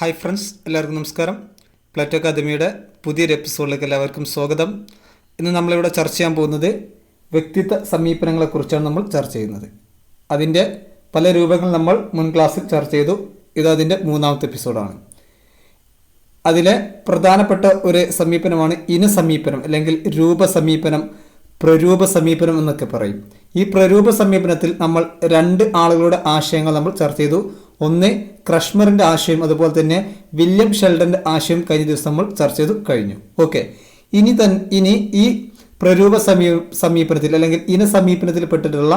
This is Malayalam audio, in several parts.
ഹായ് ഫ്രണ്ട്സ്, എല്ലാവർക്കും നമസ്കാരം. പ്ലാറ്റോ അക്കാദമിയുടെ പുതിയൊരു എപ്പിസോഡിലേക്ക് എല്ലാവർക്കും സ്വാഗതം. ഇന്ന് നമ്മളിവിടെ ചർച്ച ചെയ്യാൻ പോകുന്നത് വ്യക്തിത്വ സമീപനങ്ങളെക്കുറിച്ചാണ് നമ്മൾ ചർച്ച ചെയ്യുന്നത്. അതിൻ്റെ പല രൂപങ്ങൾ നമ്മൾ മുൻ ക്ലാസ്സിൽ ചർച്ച ചെയ്തു. ഇത് അതിൻ്റെ 3ാമത്തെ എപ്പിസോഡാണ്. അതിലെ പ്രധാനപ്പെട്ട ഒരു സമീപനമാണ് ഇനസമീപനം അല്ലെങ്കിൽ രൂപസമീപനം, പ്രരൂപ സമീപനം എന്നൊക്കെ പറയും. ഈ പ്രരൂപ സമീപനത്തിൽ നമ്മൾ 2 ആളുകളുടെ ആശയങ്ങൾ നമ്മൾ ചർച്ച ചെയ്തു. ഒന്ന് ക്രഷ്മറിൻ്റെ ആശയം, അതുപോലെ തന്നെ വില്യം ഷെൽഡൻ്റെ ആശയം കഴിഞ്ഞ ദിവസം നമ്മൾ ചർച്ച ചെയ്തു കഴിഞ്ഞു. ഓക്കെ, ഇനി ഈ പ്രരൂപ സമീപനത്തിൽ അല്ലെങ്കിൽ ഇനസമീപനത്തിൽ പെട്ടിട്ടുള്ള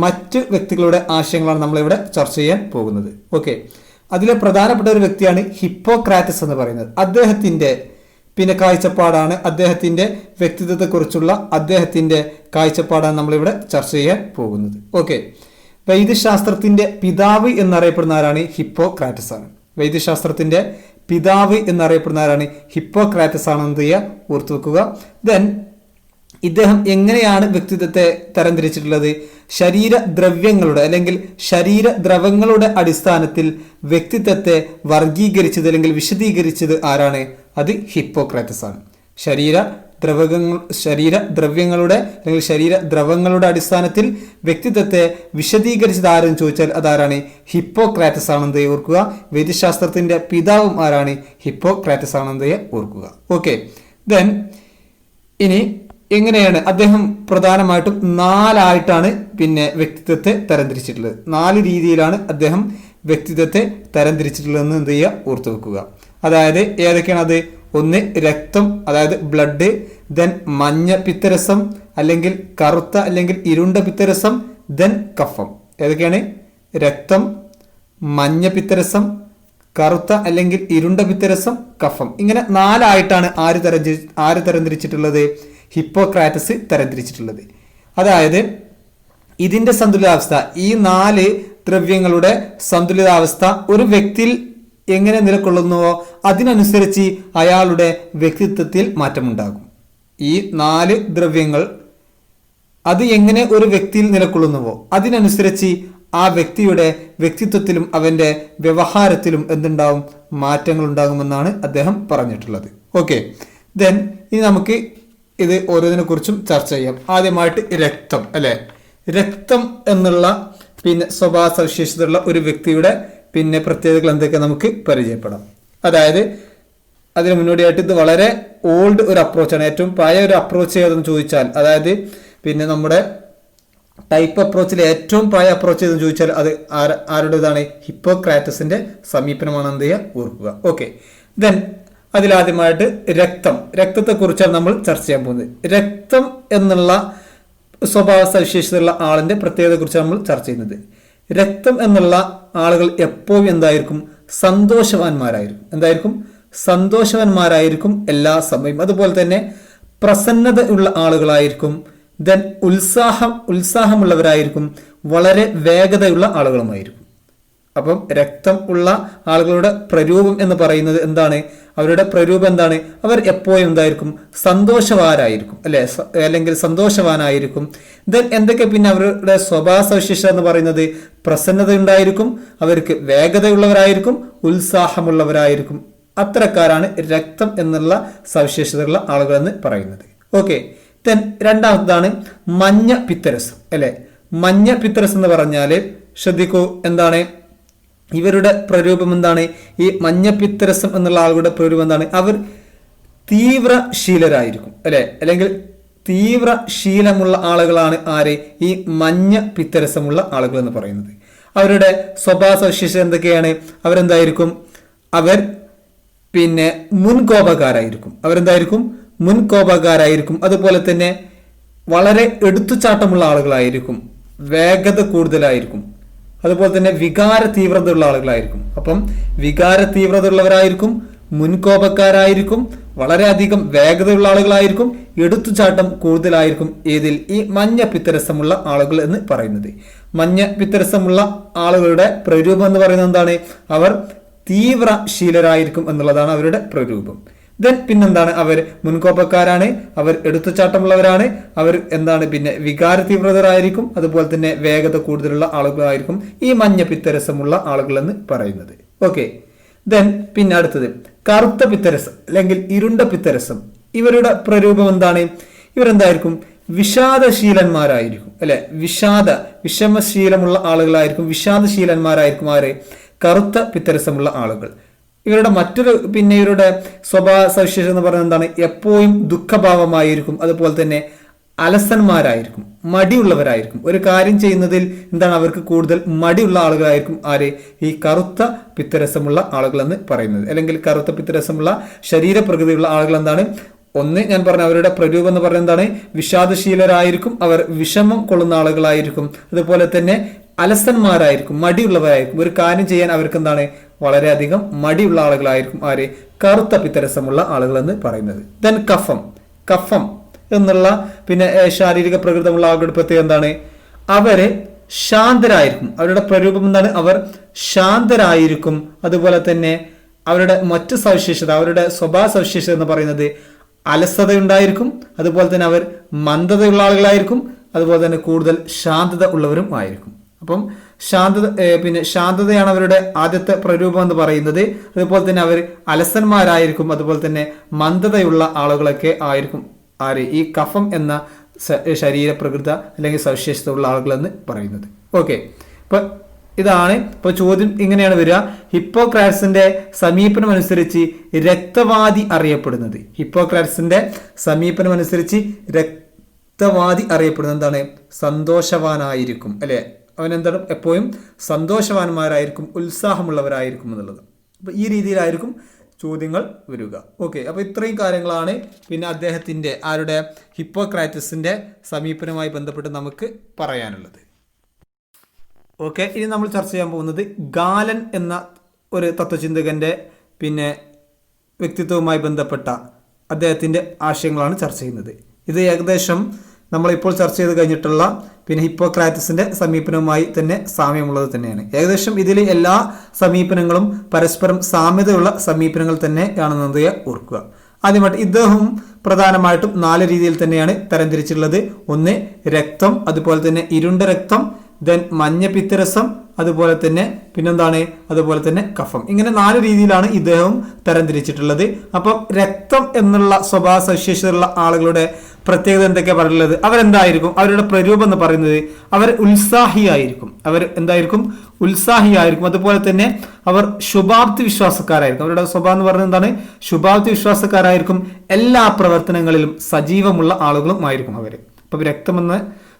മറ്റ് വ്യക്തികളുടെ ആശയങ്ങളാണ് നമ്മളിവിടെ ചർച്ച ചെയ്യാൻ പോകുന്നത്. ഓക്കെ, അതിലെ പ്രധാനപ്പെട്ട ഒരു വ്യക്തിയാണ് ഹിപ്പോക്രാറ്റസ് എന്ന് പറയുന്നത്. അദ്ദേഹത്തിൻ്റെ കാഴ്ചപ്പാടാണ്, അദ്ദേഹത്തിൻ്റെ വ്യക്തിത്വത്തെക്കുറിച്ചുള്ള അദ്ദേഹത്തിൻ്റെ കാഴ്ചപ്പാടാണ് നമ്മളിവിടെ ചർച്ച ചെയ്യാൻ പോകുന്നത്. ഓക്കെ, വൈദ്യശാസ്ത്രത്തിൻ്റെ പിതാവ് എന്നറിയപ്പെടുന്ന ആരാണ്? ഹിപ്പോക്രാറ്റസ് ആണ്. വൈദ്യശാസ്ത്രത്തിൻ്റെ പിതാവ് എന്നറിയപ്പെടുന്ന ആരാണ്? ഹിപ്പോക്രാറ്റസ് ആണെന്ന് ചെയ്യുക, ഓർത്തു വെക്കുക. ദെൻ ഇദ്ദേഹം എങ്ങനെയാണ് വ്യക്തിത്വത്തെ തരംതിരിച്ചിട്ടുള്ളത്? ശരീരദ്രവ്യങ്ങളുടെ അല്ലെങ്കിൽ ശരീരദ്രവങ്ങളുടെ അടിസ്ഥാനത്തിൽ വ്യക്തിത്വത്തെ വർഗീകരിച്ചത് അല്ലെങ്കിൽ വിശദീകരിച്ചത് ആരാണ്? അത് ഹിപ്പോക്രാറ്റസ് ആണ്. ശരീരദ്രവ്യങ്ങളുടെ അല്ലെങ്കിൽ ശരീരദ്രവങ്ങളുടെ അടിസ്ഥാനത്തിൽ വ്യക്തിത്വത്തെ വിശദീകരിച്ചത് ആരെന്ന് ചോദിച്ചാൽ അതാരാണ്? ഹിപ്പോക്രാറ്റസ് ആണെന്ന് ഓർക്കുക. വൈദ്യശാസ്ത്രത്തിന്റെ പിതാവും ആരാണ്? ഹിപ്പോക്രാറ്റസ് ആണെന്ന് ഓർക്കുക. ഓക്കെ, ദെൻ ഇനി എങ്ങനെയാണ് അദ്ദേഹം പ്രധാനമായിട്ടും 4 ആയിട്ടാണ് വ്യക്തിത്വത്തെ തരംതിരിച്ചിട്ടുള്ളത്. 4 രീതിയിലാണ് അദ്ദേഹം വ്യക്തിത്വത്തെ തരംതിരിച്ചിട്ടുള്ളതെന്ന് എന്ത് ചെയ്യുക, ഓർത്തു വെക്കുക. അതായത് ഏതൊക്കെയാണ് അത്? ഒന്ന് രക്തം, അതായത് ബ്ലഡ്. ദെൻ മഞ്ഞ പിത്തരസം അല്ലെങ്കിൽ കറുത്ത അല്ലെങ്കിൽ ഇരുണ്ട പിത്തരസം. ദെൻ കഫം. ഏതൊക്കെയാണ്? രക്തം, മഞ്ഞ പിത്തരസം, കറുത്ത അല്ലെങ്കിൽ ഇരുണ്ട പിത്തരസം, കഫം. ഇങ്ങനെ 4 ആയിട്ടാണ് ആര് തരംതിരിച്ചിട്ടുള്ളത്? ഹിപ്പോക്രാറ്റസ് തരംതിരിച്ചിട്ടുള്ളത്. അതായത് ഇതിന്റെ സന്തുലിതാവസ്ഥ, ഈ 4 ദ്രവ്യങ്ങളുടെ സന്തുലിതാവസ്ഥ ഒരു വ്യക്തിയിൽ എങ്ങനെ നിലകൊള്ളുന്നുവോ അതിനനുസരിച്ച് അയാളുടെ വ്യക്തിത്വത്തിൽ മാറ്റമുണ്ടാകും. ഈ 4 ദ്രവ്യങ്ങൾ അത് എങ്ങനെ ഒരു വ്യക്തിയിൽ നിലകൊള്ളുന്നുവോ അതിനനുസരിച്ച് ആ വ്യക്തിയുടെ വ്യക്തിത്വത്തിലും അവന്റെ വ്യവഹാരത്തിലും എന്തുണ്ടാവും? മാറ്റങ്ങൾ ഉണ്ടാകുമെന്നാണ് അദ്ദേഹം പറഞ്ഞിട്ടുള്ളത്. ഓക്കെ, ദെൻ ഇനി നമുക്ക് ഇത് ഓരോന്നിനെ കുറിച്ചും ചർച്ച ചെയ്യാം. ആദ്യമായിട്ട് രക്തം, അല്ലെ? രക്തം എന്നുള്ള സ്വഭാവ സവിശേഷതയുള്ള ഒരു വ്യക്തിയുടെ പ്രത്യേകതകൾ എന്തൊക്കെ നമുക്ക് പരിചയപ്പെടാം. അതായത് അതിന് മുന്നോടിയായിട്ട് ഇത് വളരെ ഓൾഡ് ഒരു അപ്രോച്ചാണ്. ഏറ്റവും പഴയ ഒരു അപ്രോച്ച് ഏതെന്ന് ചോദിച്ചാൽ, അതായത് നമ്മുടെ ടൈപ്പ് അപ്രോച്ചിൽ ഏറ്റവും പഴയ അപ്രോച്ച് ഏതെന്ന് ചോദിച്ചാൽ അത് ആരുടേതാണ്? ഹിപ്പോക്രാറ്റസിന്റെ സമീപനമാണ് എന്ത് ചെയ്യുക, ഓർക്കുക. ഓക്കെ, ദെൻ അതിലാദ്യമായിട്ട് രക്തത്തെ കുറിച്ചാണ് നമ്മൾ ചർച്ച ചെയ്യാൻ പോകുന്നത്. രക്തം എന്നുള്ള സ്വഭാവ സവിശേഷതയുള്ള ആളിന്റെ പ്രത്യേകതയെ കുറിച്ചാണ് നമ്മൾ ചർച്ച ചെയ്യുന്നത്. രക്തം എന്നുള്ള ആളുകൾ എപ്പോഴും എന്തായിരിക്കും? സന്തോഷവാന്മാരായിരിക്കും. സന്തോഷവാന്മാരായിരിക്കും എല്ലാ സമയം. അതുപോലെ തന്നെ പ്രസന്നത ഉള്ള ആളുകളായിരിക്കും. ദെൻ ഉത്സാഹമുള്ളവരായിരിക്കും. വളരെ വേഗതയുള്ള ആളുകളുമായിരിക്കും. അപ്പം രക്തം ഉള്ള ആളുകളുടെ പ്രരൂപം എന്ന് പറയുന്നത് എന്താണ്? അവരുടെ പ്രരൂപം എന്താണ്? അവർ എപ്പോഴും എന്തായിരിക്കും? സന്തോഷവാനായിരിക്കും, അല്ലെ? അല്ലെങ്കിൽ സന്തോഷവാനായിരിക്കും. ദെൻ എന്തൊക്കെ അവരുടെ സ്വഭാവ സവിശേഷത എന്ന് പറയുന്നത്? പ്രസന്നത ഉണ്ടായിരിക്കും, അവർക്ക് വേഗതയുള്ളവരായിരിക്കും, ഉത്സാഹമുള്ളവരായിരിക്കും. അത്തരക്കാരാണ് രക്തം എന്നുള്ള സവിശേഷതയുള്ള ആളുകൾ എന്ന് പറയുന്നത്. ഓക്കെ, ദെൻ രണ്ടാമതാണ് മഞ്ഞ പിത്തരസം, അല്ലെ? മഞ്ഞ പിത്തരസം എന്ന് പറഞ്ഞാല് ശ്രദ്ധിക്കൂ, എന്താണ് ഇവരുടെ പ്രരൂപം? എന്താണ് ഈ മഞ്ഞ പിത്തരസം എന്നുള്ള ആളുകളുടെ പ്രരൂപം? എന്താണ്? അവർ തീവ്രശീലരായിരിക്കും, അല്ലെ? അല്ലെങ്കിൽ തീവ്രശീലമുള്ള ആളുകളാണ് ആര്? ഈ മഞ്ഞ പിത്തരസമുള്ള ആളുകൾ എന്ന് പറയുന്നത്. അവരുടെ സ്വഭാവ സവിശേഷത എന്തൊക്കെയാണ്? അവരെന്തായിരിക്കും? അവർ മുൻകോപകാരായിരിക്കും. അതുപോലെ തന്നെ വളരെ എടുത്തുചാട്ടമുള്ള ആളുകളായിരിക്കും, വേഗത കൂടുതലായിരിക്കും, അതുപോലെ തന്നെ വികാര തീവ്രതയുള്ള ആളുകളായിരിക്കും. അപ്പം വികാര തീവ്രത ഉള്ളവരായിരിക്കും, മുൻകോപക്കാരായിരിക്കും, വളരെയധികം വേഗതയുള്ള ആളുകളായിരിക്കും, എടുത്തുചാട്ടം കൂടുതലായിരിക്കും. ഏതിൽ? ഈ മഞ്ഞ പിത്തരസമുള്ള ആളുകൾ എന്ന് പറയുന്നത്. മഞ്ഞ പിത്തരസമുള്ള ആളുകളുടെ പ്രരൂപം എന്ന് പറയുന്നത് എന്താണ്? അവർ തീവ്രശീലരായിരിക്കും എന്നുള്ളതാണ് അവരുടെ പ്രരൂപം. ദെൻ പിന്നെന്താണ്? അവർ മുൻകോപക്കാരാണ്, അവർ എടുത്തുചാട്ടമുള്ളവരാണ്, അവർ എന്താണ് വികാര തീവ്രതരായിരിക്കും, അതുപോലെ തന്നെ വേഗത കൂടുതലുള്ള ആളുകളായിരിക്കും ഈ മഞ്ഞ പിത്തരസമുള്ള ആളുകൾ എന്ന് പറയുന്നത്. ഓക്കെ, ദെൻ പിന്നെ അടുത്തത് കറുത്ത പിത്തരസം അല്ലെങ്കിൽ ഇരുണ്ട പിത്തരസം. ഇവരുടെ പ്രരൂപം എന്താണ്? ഇവരെന്തായിരിക്കും? വിഷാദശീലന്മാരായിരിക്കും അല്ലെ, വിഷമശീലമുള്ള ആളുകളായിരിക്കും, വിഷാദശീലന്മാരായിരിക്കും ആര്? കറുത്ത പിത്തരസമുള്ള ആളുകൾ. ഇവരുടെ മറ്റൊരു ഇവരുടെ സ്വഭാവ സവിശേഷത എന്ന് പറയുന്നത് എന്താണ്? എപ്പോഴും ദുഃഖഭാവമായിരിക്കും, അതുപോലെ തന്നെ അലസന്മാരായിരിക്കും, മടിയുള്ളവരായിരിക്കും. ഒരു കാര്യം ചെയ്യുന്നതിൽ എന്താണ്? അവർക്ക് കൂടുതൽ മടിയുള്ള ആളുകളായിരിക്കും ആര്? ഈ കറുത്ത പിത്തരസമുള്ള ആളുകൾ എന്ന് പറയുന്നത്. അല്ലെങ്കിൽ കറുത്ത പിത്തരസമുള്ള ശരീരപ്രകൃതിയുള്ള ആളുകൾ എന്താണ്? ഒന്ന് ഞാൻ പറഞ്ഞ അവരുടെ പ്രരൂപം എന്ന് പറയുന്നത് എന്താണ്? വിഷാദശീലരായിരിക്കും, അവർ വിഷമം കൊള്ളുന്ന ആളുകളായിരിക്കും, അതുപോലെ തന്നെ അലസന്മാരായിരിക്കും, മടിയുള്ളവരായിരിക്കും. ഒരു കാര്യം ചെയ്യാൻ അവർക്ക് എന്താണ്? വളരെയധികം മടിയുള്ള ആളുകളായിരിക്കും ആര്? കറുത്ത പിത്തരസമുള്ള ആളുകൾ എന്ന് പറയുന്നത്. ദെൻ കഫം എന്നുള്ള ശാരീരിക പ്രകൃതമുള്ള ആളുകളുടെ പ്രത്യേകത എന്താണ്? അവര് ശാന്തരായിരിക്കും. അവരുടെ പ്രരൂപം എന്താണ്? അവർ ശാന്തരായിരിക്കും. അതുപോലെ തന്നെ അവരുടെ മറ്റു സവിശേഷത, അവരുടെ സ്വഭാവ സവിശേഷത എന്ന് പറയുന്നത് അലസതയുണ്ടായിരിക്കും, അതുപോലെ തന്നെ അവർ മന്ദതയുള്ള ആളുകളായിരിക്കും, അതുപോലെ തന്നെ കൂടുതൽ ശാന്തത ഉള്ളവരും ആയിരിക്കും. അപ്പം ശാന്തതയാണ് അവരുടെ ആദ്യത്തെ പ്രരൂപം എന്ന് പറയുന്നത്. അതുപോലെ തന്നെ അവർ അലസന്മാരായിരിക്കും, അതുപോലെ തന്നെ മന്ദതയുള്ള ആളുകളൊക്കെ ആയിരിക്കും ആര്? ഈ കഫം എന്ന ശരീര പ്രകൃത അല്ലെങ്കിൽ സവിശേഷത ഉള്ള ആളുകൾ എന്ന് പറയുന്നത്. ഓക്കെ, അപ്പൊ ഇതാണ്. ഇപ്പൊ ചോദ്യം ഇങ്ങനെയാണ് വരിക: ഹിപ്പോക്രാറ്റ്സിന്റെ സമീപനം അനുസരിച്ച് രക്തവാദി അറിയപ്പെടുന്നത്. ഹിപ്പോക്രാറ്റ്സിന്റെ സമീപനം അനുസരിച്ച് രക്തവാദി അറിയപ്പെടുന്നത് എന്താണ്? സന്തോഷവാനായിരിക്കും അല്ലെ, അവനെന്താണ്? എപ്പോഴും സന്തോഷവാന്മാരായിരിക്കും, ഉത്സാഹമുള്ളവരായിരിക്കും എന്നുള്ളത്. അപ്പൊ ഈ രീതിയിലായിരിക്കും ചോദ്യങ്ങൾ വരിക. ഓക്കെ, അപ്പൊ ഇത്രയും കാര്യങ്ങളാണ് അദ്ദേഹത്തിന്റെ ഹിപ്പോക്രാറ്റസിന്റെ സമീപനവുമായി ബന്ധപ്പെട്ട് നമുക്ക് പറയാനുള്ളത്. ഓക്കെ, ഇനി നമ്മൾ ചർച്ച ചെയ്യാൻ പോകുന്നത് ഗാലൻ എന്ന ഒരു തത്വചിന്തകന്റെ വ്യക്തിത്വവുമായി ബന്ധപ്പെട്ട അദ്ദേഹത്തിന്റെ ആശയങ്ങളാണ് ചർച്ച ചെയ്യുന്നത്. ഇത് ഏകദേശം നമ്മളിപ്പോൾ ചർച്ച ചെയ്ത് കഴിഞ്ഞിട്ടുള്ള ഹിപ്പോക്രാറ്റസിന്റെ സമീപനവുമായി തന്നെ സാമ്യമുള്ളത് തന്നെയാണ്. ഏകദേശം ഇതിൽ എല്ലാ സമീപനങ്ങളും പരസ്പരം സാമ്യതയുള്ള സമീപനങ്ങൾ തന്നെയാണെന്നത് ഓർക്കുക. ആദ്യമായിട്ട് ഇദ്ദേഹം പ്രധാനമായിട്ടും 4 രീതിയിൽ തന്നെയാണ് തരംതിരിച്ചിട്ടുള്ളത്. ഒന്ന് രക്തം, അതുപോലെ തന്നെ ഇരുണ്ട രക്തം, ദെൻ മഞ്ഞ പിത്തരസം, അതുപോലെ തന്നെ അതുപോലെ തന്നെ കഫം. ഇങ്ങനെ 4 രീതിയിലാണ് ഇദ്ദേഹം തരംതിരിച്ചിട്ടുള്ളത്. അപ്പം രക്തം എന്നുള്ള സ്വഭാവ സവിശേഷതയുള്ള ആളുകളുടെ പ്രത്യേകത എന്തൊക്കെയാ പറയുള്ളത്? അവരെന്തായിരിക്കും? അവരുടെ പ്രരൂപം എന്ന് പറയുന്നത് അവർ ഉത്സാഹിയായിരിക്കും. അതുപോലെ തന്നെ അവർ ശുഭാപ്തി വിശ്വാസക്കാരായിരിക്കും. അവരുടെ സ്വഭാവം എന്ന് പറയുന്നത് എന്താണ്? ശുഭാപ്തി വിശ്വാസക്കാരായിരിക്കും. എല്ലാ പ്രവർത്തനങ്ങളിലും സജീവമുള്ള ആളുകളും ആയിരിക്കും അവർ. അപ്പൊ രക്തം എന്ന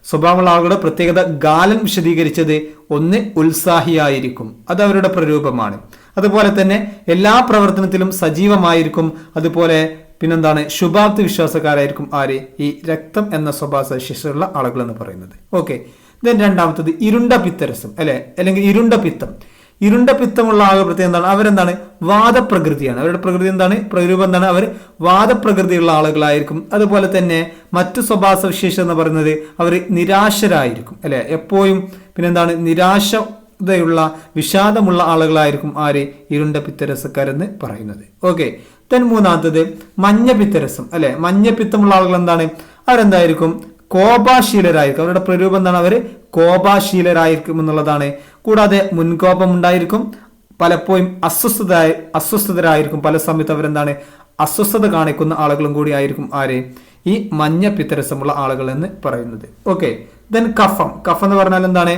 സ്വഭാവമുള്ള ആളുകളുടെ പ്രത്യേകത ഗാലൻ വിശദീകരിച്ചത് ഒന്ന് ഉത്സാഹിയായിരിക്കും, അത് അവരുടെ പ്രരൂപമാണ്. അതുപോലെ തന്നെ എല്ലാ പ്രവർത്തനത്തിലും സജീവമായിരിക്കും. അതുപോലെ ശുഭാപ്തി വിശ്വാസക്കാരായിരിക്കും ആര്? ഈ രക്തം എന്ന സ്വഭാവ സവിശേഷതയുള്ള ആളുകൾ എന്ന് പറയുന്നത്. ഓക്കെ, ദെൻ രണ്ടാമത്തത് ഇരുണ്ട പിത്തരസം അല്ലെ, അല്ലെങ്കിൽ ഇരുണ്ട പിത്തം. ഇരുണ്ട പിത്തമുള്ള ആളുകൾ പ്രത്യേകം അവരെന്താണ്? വാദപ്രകൃതിയാണ്. അവരുടെ പ്രകൃതി എന്താണ്? പ്രരൂപം എന്താണ്? അവർ വാദപ്രകൃതിയുള്ള ആളുകളായിരിക്കും. അതുപോലെ തന്നെ മറ്റു സ്വഭാവ സവിശേഷത എന്ന് പറയുന്നത് അവർ നിരാശരായിരിക്കും അല്ലെ, എപ്പോഴും നിരാശതയുള്ള വിഷാദമുള്ള ആളുകളായിരിക്കും ആര്? ഇരുണ്ട പിത്തരസക്കാരെന്ന് പറയുന്നത്. ഓക്കെ, ദെൻ മൂന്നാമത്തത് മഞ്ഞ പിത്തരസം അല്ലെ. മഞ്ഞപ്പിത്തമുള്ള ആളുകൾ എന്താണ്? അവരെന്തായിരിക്കും? കോപാശീലരായിരിക്കും. അവരുടെ പ്രരൂപം എന്താണ്? അവർ കോപാശീലരായിരിക്കും എന്നുള്ളതാണ്. കൂടാതെ മുൻകോപം ഉണ്ടായിരിക്കും, പലപ്പോഴും അസ്വസ്ഥതരായിരിക്കും. പല സമയത്ത് അവരെന്താണ്? അസ്വസ്ഥത കാണിക്കുന്ന ആളുകളും കൂടി ആയിരിക്കും ആര്? ഈ മഞ്ഞ പിത്തരസമുള്ള ആളുകൾ എന്ന് പറയുന്നത്. ഓക്കെ, ദെൻ കഫം എന്ന് പറഞ്ഞാൽ എന്താണ്?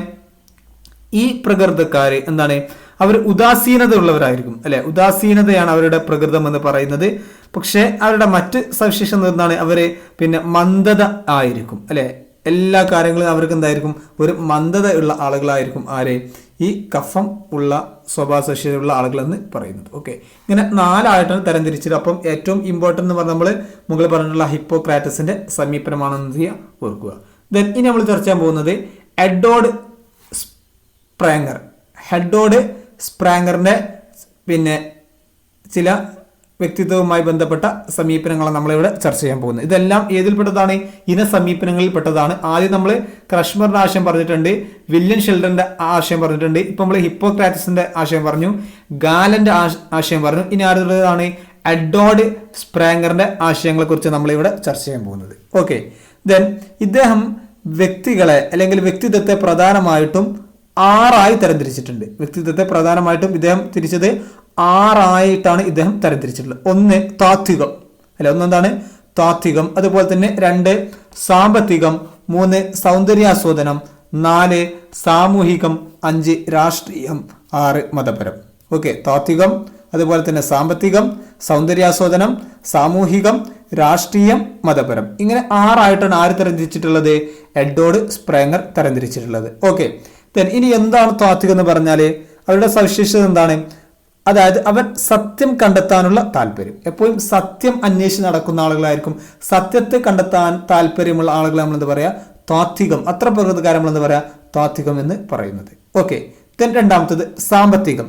ഈ പ്രകൃതക്കാര് എന്താണ്? അവർ ഉദാസീനത ഉള്ളവരായിരിക്കും അല്ലെ. ഉദാസീനതയാണ് അവരുടെ പ്രകൃതം എന്ന് പറയുന്നത്. പക്ഷെ അവരുടെ മറ്റ് സവിശേഷത എന്താണ്? അവര് മന്ദത ആയിരിക്കും അല്ലെ. എല്ലാ കാര്യങ്ങളും അവർക്ക് എന്തായിരിക്കും? ഒരു മന്ദത ഉള്ള ആളുകളായിരിക്കും ആര്? ഈ കഫം ഉള്ള സ്വഭാവ സവിശേഷതയുള്ള ആളുകൾ എന്ന് പറയുന്നത്. ഓക്കെ, ഇങ്ങനെ 4 തരംതിരിച്ചത്. അപ്പം ഏറ്റവും ഇമ്പോർട്ടൻ്റ് എന്ന് പറഞ്ഞാൽ നമ്മൾ മുകളിൽ പറഞ്ഞിട്ടുള്ള ഹിപ്പോക്രാറ്റസിന്റെ സമീപനമാണെന്ന് ഓർക്കുക. ദെൻ ഇനി നമ്മൾ ചർച്ച ചെയ്യാൻ പോകുന്നത് എഡ്വേർഡ് സ്പ്രാങ്ങറിന്റെ ചില വ്യക്തിത്വവുമായി ബന്ധപ്പെട്ട സമീപനങ്ങളാണ് നമ്മളിവിടെ ചർച്ച ചെയ്യാൻ പോകുന്നത്. ഇതെല്ലാം ഏതിൽപ്പെട്ടതാണ്? ഇന സമീപനങ്ങളിൽ പെട്ടതാണ്. ആദ്യം നമ്മൾ ക്രഷ്മറിന്റെ ആശയം പറഞ്ഞിട്ടുണ്ട്, വില്യം ഷെൽഡന്റെ ആശയം പറഞ്ഞിട്ടുണ്ട്, ഇപ്പൊ നമ്മൾ ഹിപ്പോക്രാറ്റസിന്റെ ആശയം പറഞ്ഞു, ഗാലന്റെ ആശയം പറഞ്ഞു. ഇനി ആരുടേതാണ്? എഡ്വേർഡ് സ്പ്രാങ്ങറിന്റെ ആശയങ്ങളെ കുറിച്ച് നമ്മളിവിടെ ചർച്ച ചെയ്യാൻ പോകുന്നത്. ഓക്കെ, ദെൻ ഇദ്ദേഹം വ്യക്തികളെ അല്ലെങ്കിൽ വ്യക്തിത്വത്തെ പ്രധാനമായിട്ടും ആറായി തരംതിരിച്ചിട്ടുണ്ട്. വ്യക്തിത്വത്തെ പ്രധാനമായിട്ടും ഇദ്ദേഹം തിരിച്ചത് ആറായിട്ടാണ് ഇദ്ദേഹം തരംതിരിച്ചിട്ടുള്ളത്. ഒന്ന് താത്വികം, അല്ലെ, ഒന്നെന്താണ് താത്വികം, അതുപോലെ തന്നെ 2 സാമ്പത്തികം, 3 സൗന്ദര്യാസ്വാദനം, 4 സാമൂഹികം, 5 രാഷ്ട്രീയം, 6 മതപരം. ഓക്കെ, താത്വികം, അതുപോലെ തന്നെ സാമ്പത്തികം, സൗന്ദര്യാസ്വാദനം, സാമൂഹികം, രാഷ്ട്രീയം, മതപരം. ഇങ്ങനെ 6ആയിട്ടാണ് ആര് തരംതിരിച്ചിട്ടുള്ളത്? എഡ്വേർഡ് സ്പ്രേങ്ങർ തരംതിരിച്ചിട്ടുള്ളത്. ഓക്കെ, ഇനി എന്താണ് താത്വികം എന്ന് പറഞ്ഞാൽ അവരുടെ സവിശേഷത എന്താണ്? അതായത് അവർ സത്യം കണ്ടെത്താനുള്ള താല്പര്യം, എപ്പോഴും സത്യം അന്വേഷിച്ച് നടക്കുന്ന ആളുകളായിരിക്കും. സത്യത്തെ കണ്ടെത്താൻ താല്പര്യമുള്ള ആളുകളെ നമ്മൾ എന്താ പറയാ? താത്വികം. അത്ര പ്രകൃതകാരം നമ്മൾ എന്താ പറയാ? താത്വികം എന്ന് പറയുന്നത്. ഓക്കെ, രണ്ടാമത്തത് സാമ്പത്തികം.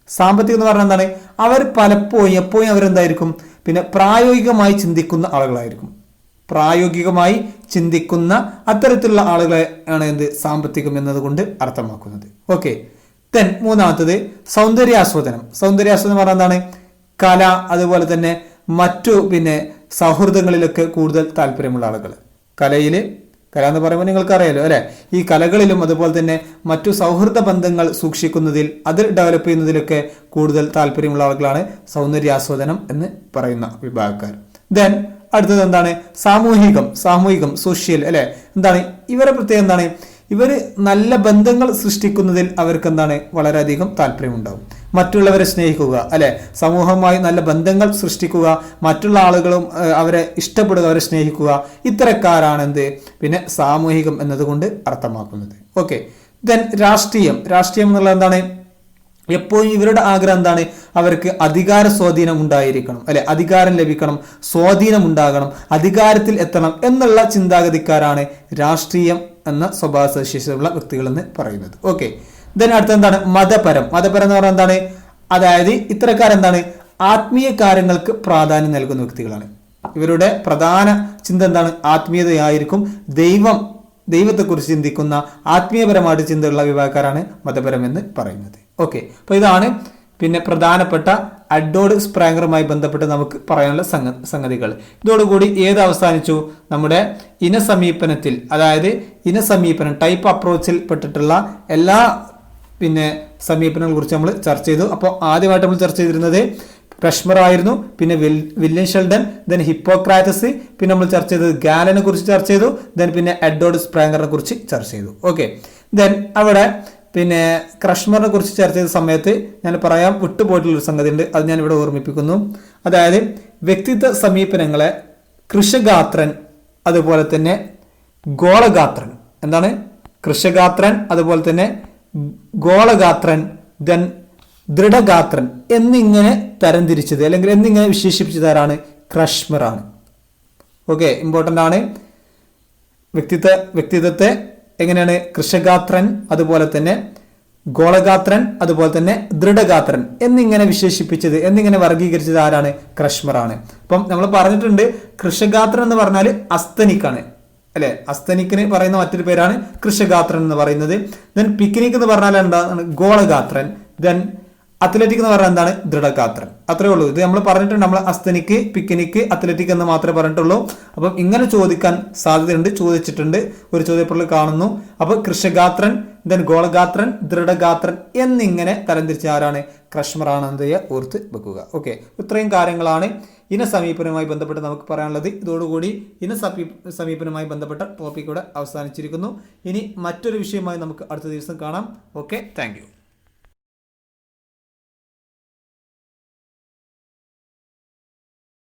സാമ്പത്തികം എന്ന് പറഞ്ഞാൽ എന്താണ്? അവർ പലപ്പോഴും എപ്പോഴും അവരെന്തായിരിക്കും? പിന്നെ പ്രായോഗികമായി ചിന്തിക്കുന്ന ആളുകളായിരിക്കും. പ്രായോഗികമായി ചിന്തിക്കുന്ന അത്തരത്തിലുള്ള ആളുകളെ ആണ് എന്ത് സാമ്പത്തികം എന്നതുകൊണ്ട് അർത്ഥമാക്കുന്നത്. ഓക്കെ, മൂന്നാമത്തത് സൗന്ദര്യാസ്വാദനം. സൗന്ദര്യാസ്വാദനം പറഞ്ഞാൽ എന്താണ്? കല, അതുപോലെ തന്നെ മറ്റു സൗഹൃദങ്ങളിലൊക്കെ കൂടുതൽ താല്പര്യമുള്ള ആളുകൾ. കല എന്ന് പറയുമ്പോൾ നിങ്ങൾക്ക് അറിയാലോ അല്ലെ, ഈ കലകളിലും അതുപോലെ തന്നെ മറ്റു സൗഹൃദ ബന്ധങ്ങൾ സൂക്ഷിക്കുന്നതിൽ, അത് ഡെവലപ്പ് ചെയ്യുന്നതിലൊക്കെ കൂടുതൽ താല്പര്യമുള്ള ആളുകളാണ് സൗന്ദര്യാസ്വാദനം എന്ന് പറയുന്ന വിഭാഗക്കാർ. അടുത്തത് എന്താണ്? സാമൂഹികം സോഷ്യൽ, അല്ലെ. എന്താണ് ഇവരെ പ്രത്യേകം? എന്താണ് ഇവർ നല്ല ബന്ധങ്ങൾ സൃഷ്ടിക്കുന്നതിൽ അവർക്ക് എന്താണ് വളരെയധികം താല്പര്യമുണ്ടാവും. മറ്റുള്ളവരെ സ്നേഹിക്കുക, അല്ലെ, സമൂഹവുമായി നല്ല ബന്ധങ്ങൾ സൃഷ്ടിക്കുക, മറ്റുള്ള ആളുകളും അവരെ ഇഷ്ടപ്പെടുക, അവരെ സ്നേഹിക്കുക, ഇത്തരക്കാരാണ് എന്ത് സാമൂഹികം എന്നതുകൊണ്ട് അർത്ഥമാക്കുന്നത്. ഓക്കെ, രാഷ്ട്രീയം എന്നുള്ളത് എന്താണ്? എപ്പോഴും ഇവരുടെ ആഗ്രഹം എന്താണ്? അവർക്ക് അധികാര സ്വാധീനം ഉണ്ടായിരിക്കണം, അല്ലെ, അധികാരം ലഭിക്കണം, സ്വാധീനം ഉണ്ടാകണം, അധികാരത്തിൽ എത്തണം എന്നുള്ള ചിന്താഗതിക്കാരാണ് രാഷ്ട്രീയം എന്ന സ്വഭാവ സവിശേഷതയുള്ള വ്യക്തികൾ എന്ന് പറയുന്നത്. ഓക്കെ, അടുത്ത എന്താണ്? മതപരം എന്ന് പറഞ്ഞാൽ എന്താണ്? അതായത് ഇത്തരക്കാരെന്താണ്? ആത്മീയ കാര്യങ്ങൾക്ക് പ്രാധാന്യം നൽകുന്ന വ്യക്തികളാണ്. ഇവരുടെ പ്രധാന ചിന്ത എന്താണ്? ആത്മീയതയായിരിക്കും. ദൈവത്തെക്കുറിച്ച് ചിന്തിക്കുന്ന ആത്മീയപരമായിട്ട് ചിന്തയുള്ള വിഭാഗക്കാരാണ് മതപരം എന്ന് പറയുന്നത്. ഓക്കെ, അപ്പോൾ ഇതാണ് പ്രധാനപ്പെട്ട എഡ്വേർഡ് സ്പ്രേങ്ങറുമായി ബന്ധപ്പെട്ട് നമുക്ക് പറയാനുള്ള സംഗതികൾ. ഇതോടുകൂടി ഏത് അവസാനിച്ചു? നമ്മുടെ ഇനസമീപനത്തിൽ, അതായത് ഇനസമീപനം ടൈപ്പ് അപ്രോച്ചിൽ പെട്ടിട്ടുള്ള എല്ലാ സമീപനങ്ങളെ കുറിച്ച് നമ്മൾ ചർച്ച ചെയ്തു. അപ്പോൾ ആദ്യമായിട്ട് നമ്മൾ ചർച്ച ചെയ്തിരുന്നത് ക്രഷ്മർ ആയിരുന്നു, പിന്നെ വില്യം ഷെൽഡൻ, ഹിപ്പോക്രാറ്റസ്, പിന്നെ നമ്മൾ ചർച്ച ചെയ്തത് ഗാലനെ കുറിച്ച് ചർച്ച ചെയ്തു, പിന്നെ എഡ്വേർഡ് സ്പ്രേങ്ങറിനെ കുറിച്ച് ചർച്ച ചെയ്തു. ഓക്കെ, അവിടെ ക്രഷ്മറിനെ കുറിച്ച് ചർച്ച ചെയ്ത സമയത്ത് ഞാൻ പറയാൻ വിട്ടുപോയിട്ടുള്ളൊരു സംഗതി ഉണ്ട്, അത് ഞാൻ ഇവിടെ ഓർമ്മിപ്പിക്കുന്നു. അതായത് വ്യക്തിത്വ സമീപനങ്ങളെ കൃഷഗാത്രൻ, അതുപോലെ തന്നെ ഗോളഗാത്രൻ, എന്താണ് കൃഷഗാത്രൻ, അതുപോലെ തന്നെ ഗോളഗാത്രൻ, ദൃഢഗാത്രൻ എന്നിങ്ങനെ തരംതിരിച്ചത് അല്ലെങ്കിൽ എന്നിങ്ങനെ വിശേഷിപ്പിച്ചതാരാണ്? ക്രഷ്മറാണ്. ഓക്കെ, ഇമ്പോർട്ടൻ്റ് ആണ്. വ്യക്തിത്വത്തെ എങ്ങനെയാണ്? കൃഷഗാത്രൻ, അതുപോലെ തന്നെ ഗോളഗാത്രൻ, അതുപോലെ തന്നെ ദൃഢഗാത്രൻ എന്നിങ്ങനെ വിശേഷിപ്പിച്ചത്, എന്നിങ്ങനെ വർഗീകരിച്ചത് ആരാണ്? ക്രഷ്മറാണ്. അപ്പം നമ്മൾ പറഞ്ഞിട്ടുണ്ട് കൃഷഗാത്രൻ എന്ന് പറഞ്ഞാൽ അസ്തനിക്കാണ്, അല്ലെ. അസ്തനിക്കിന് പറയുന്ന മറ്റൊരു പേരാണ് കൃഷഗാത്രൻ എന്ന് പറയുന്നത്. പിക്നിക് എന്ന് പറഞ്ഞാൽ എന്താണ്? ഗോളഗാത്രൻ. അത്ലറ്റിക് എന്ന് പറഞ്ഞാൽ എന്താണ്? ദൃഢഗാത്രൻ. അത്രേ ഉള്ളൂ. ഇത് നമ്മൾ പറഞ്ഞിട്ടുണ്ട്. നമ്മൾ അസ്തനിക്ക്, പിക്നിക്, അത്ലറ്റിക് എന്ന് മാത്രമേ പറഞ്ഞിട്ടുള്ളൂ. അപ്പം ഇങ്ങനെ ചോദിക്കാൻ സാധ്യതയുണ്ട്, ചോദിച്ചിട്ടുണ്ട്, ഒരു ചോദ്യപ്പുള്ളിൽ കാണുന്നു. അപ്പൊ കൃഷഗാത്രൻ, ഗോളഗാത്രൻ, ദൃഢഗാത്രൻ എന്നിങ്ങനെ തരംതിരിച്ച ആരാണ്? ക്രഷ്മറാണ്. എന്ത് ചെയ്യുക? ഓർത്ത് വെക്കുക. ഓക്കെ, ഇത്രയും കാര്യങ്ങളാണ് ഇനസമീപനവുമായി ബന്ധപ്പെട്ട് നമുക്ക് പറയാനുള്ളത്. ഇതോടുകൂടി സമീപനവുമായി ബന്ധപ്പെട്ട ടോപ്പിക് ഇവിടെ അവസാനിച്ചിരിക്കുന്നു. ഇനി മറ്റൊരു വിഷയമായി നമുക്ക് അടുത്ത ദിവസം കാണാം. Okay, thank you.